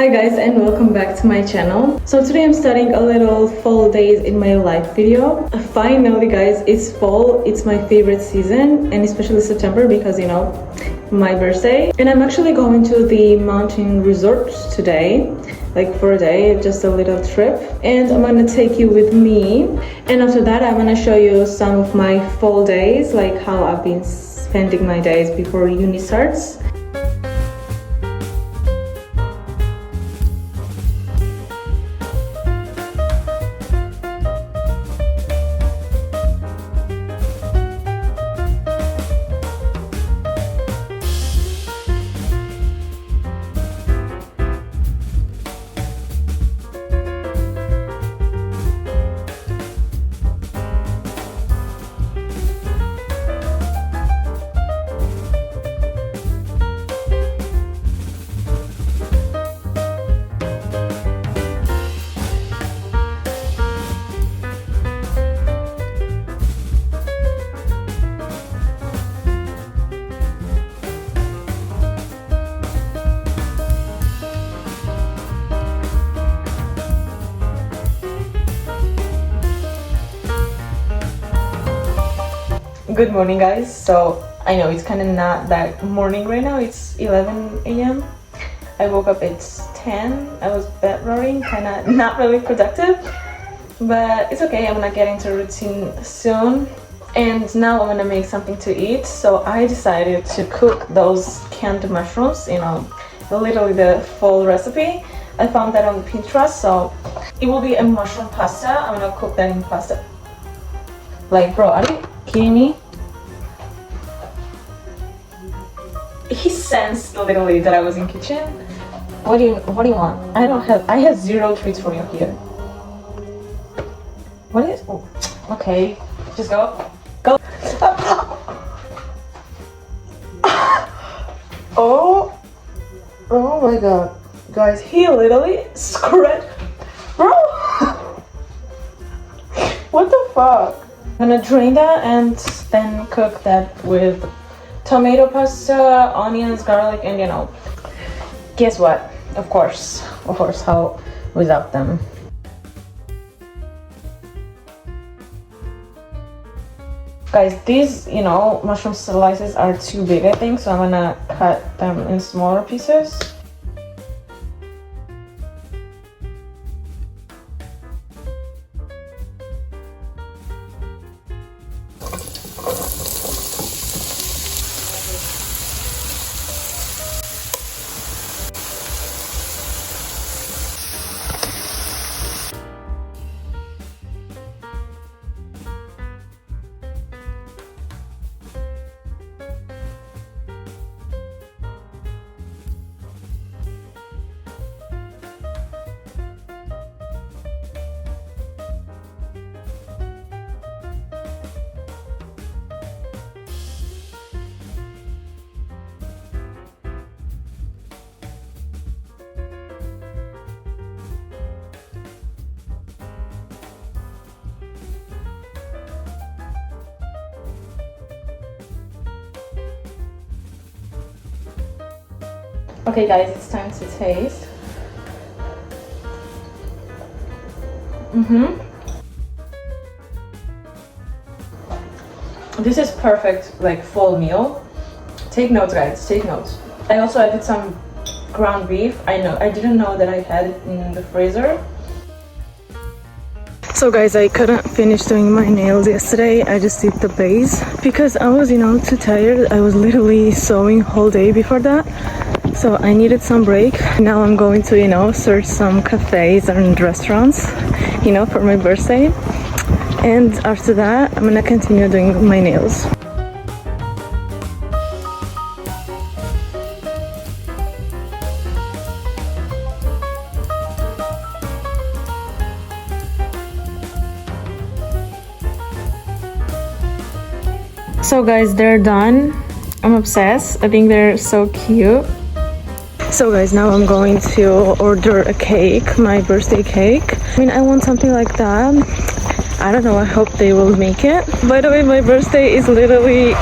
Hi guys, and welcome back to my channel. So today I'm starting a little fall days in my life video. Finally guys, it's fall. It's my favorite season, and especially September because you know, my birthday. And I'm actually going to the mountain resort today, like for a day, just a little trip. And I'm gonna take you with me. And after that, I'm gonna show you some of my fall days, like how I've been spending my days before uni starts. Good morning guys. So I know it's kind of not that morning right now. It's 11 a.m. I woke up at 10. I was bed rotting, kind of not really productive, but it's okay. I'm gonna get into routine soon. And now I'm gonna make something to eat. So I decided to cook those canned mushrooms, you know, literally the full recipe. I found that on Pinterest, so it will be a mushroom pasta. I'm gonna cook that in pasta. Like, bro, are you kidding me? He sensed literally that I was in kitchen. What do you want? I have zero treats for you here. What is? Oh, okay, just go. Oh my god, guys, he literally scratched, bro. What the fuck? I'm gonna drain that and then cook that with tomato pasta, onions, garlic, and you know, guess what? Of course, how without them? Guys, these, you know, mushroom slices are too big, I think, so I'm gonna cut them in smaller pieces. Okay guys, it's time to taste. This is perfect, like fall meal. Take notes guys, take notes. I also added some ground beef. I didn't know that I had it in the freezer. So guys, I couldn't finish doing my nails yesterday. I just did the base because I was, you know, too tired. I was literally sewing whole day before that. So I needed some break. Now I'm going to, you know, search some cafes and restaurants, you know, for my birthday. And after that, I'm gonna continue doing my nails. So guys, they're done. I'm obsessed. I think they're so cute. So guys, now I'm going to order a cake, my birthday cake. I mean, I want something like that. I don't know, I hope they will make it. By the way, my birthday is literally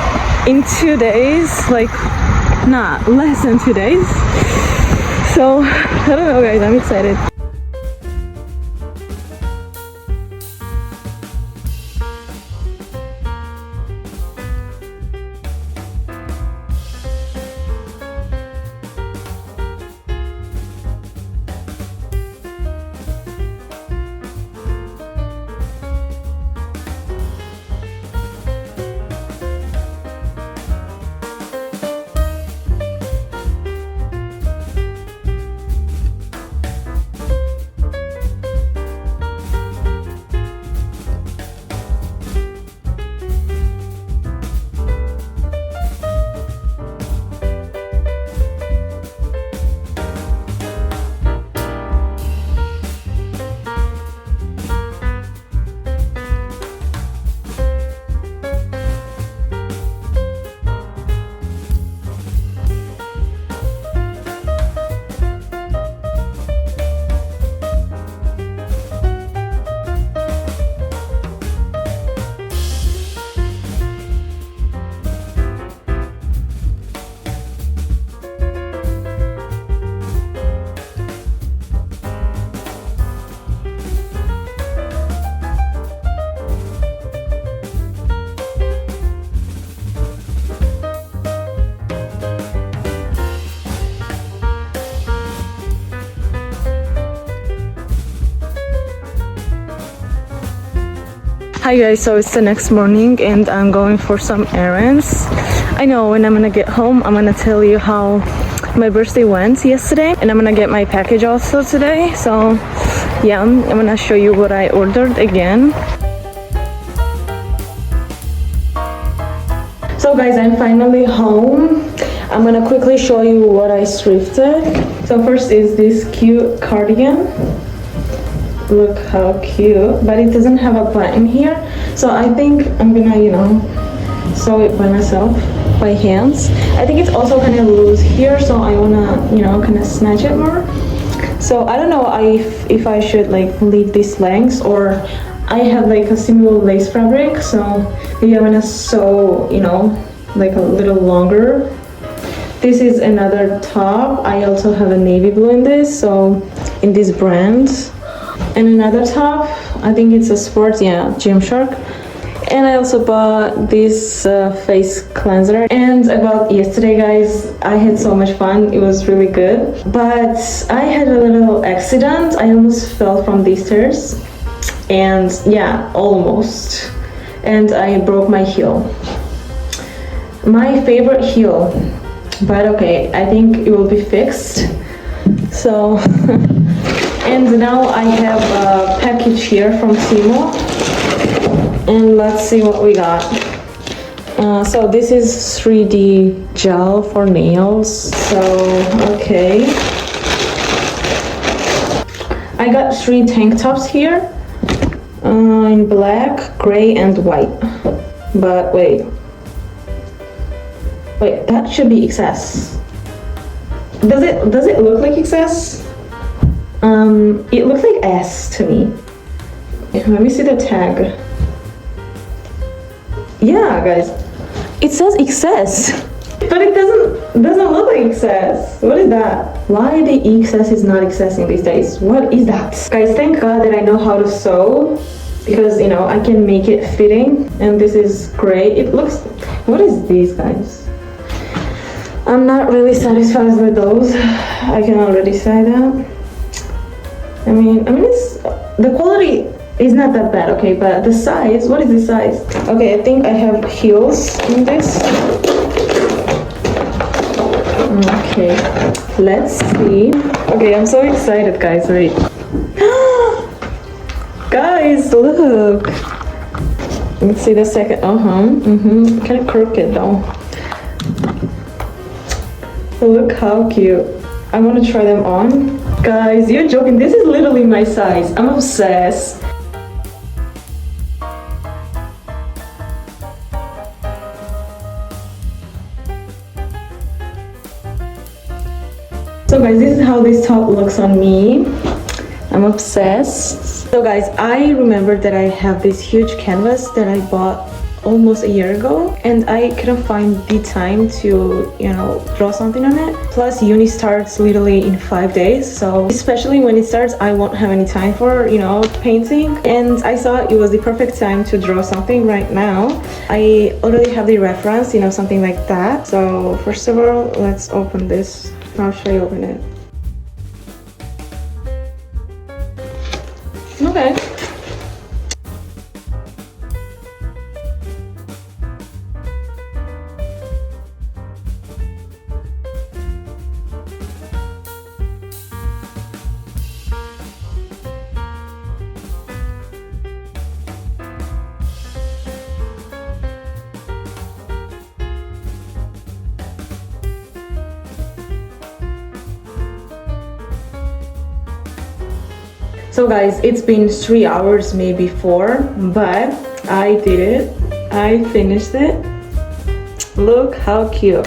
in 2 days, like, not less than 2 days. So I don't know guys, I'm excited. Hi guys, so it's the next morning and I'm going for some errands. I know when I'm gonna get home, I'm gonna tell you how my birthday went yesterday, and I'm gonna get my package also today. So yeah, I'm gonna show you what I ordered again. So guys, I'm finally home. I'm gonna quickly show you what I thrifted. So first is this cute cardigan. Look how cute, but it doesn't have a button here, so I think I'm gonna, you know, sew it by myself, by hands. I think it's also kind of loose here, so I wanna, you know, kind of snatch it more. So I don't know if I should like leave this length, or I have like a similar lace fabric, so maybe I'm gonna sew, you know, like a little longer. This is another top. I also have a navy blue in this, so in this brand. And another top, I think it's a sport, yeah, Gymshark. And I also bought this face cleanser. And about yesterday, guys, I had so much fun. It was really good. But I had a little accident. I almost fell from these stairs. And yeah, almost. And I broke my heel. My favorite heel. But okay, I think it will be fixed. So... And now I have a package here from Temu, and let's see what we got. So this is 3D gel for nails. So okay, I got 3 tank tops here in black, gray, and white. But wait, that should be XS. Does it look like XS? It looks like S to me. Let me see the tag. Yeah, guys, it says XS, but it doesn't look like XS. What is that? Why the XS is not XSing these days? What is that? Guys, thank God that I know how to sew, because you know I can make it fitting. And this is great. It looks. What is these, guys? I'm not really satisfied with those. I can already say that. I mean, it's the quality is not that bad, okay, but the size, what is the size? Okay, I think I have heels in this. Okay, let's see. Okay, I'm so excited, guys. Wait. Guys, look. Let's see the second. Kind of crooked though. Look how cute. I want to try them on. Guys, you're joking. This is literally my size. I'm obsessed. So guys, this is how this top looks on me. I'm obsessed. So guys, I remember that I have this huge canvas that I bought almost a year ago, and I couldn't find the time to, you know, draw something on it. Plus uni starts literally in 5 days, so especially when it starts I won't have any time for, you know, painting, and I thought it was the perfect time to draw something right now. I already have the reference, you know, something like that. So first of all, let's open this. How should I open it? Okay. So guys, it's been 3 hours, maybe 4, but I did it. I finished it. Look how cute.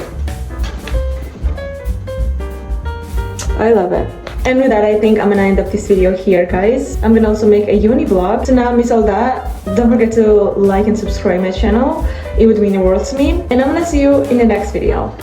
I love it. And with that, I think I'm gonna end up this video here, guys. I'm gonna also make a uni vlog. So now miss all that, don't forget to like and subscribe my channel. It would mean the world to me. And I'm gonna see you in the next video.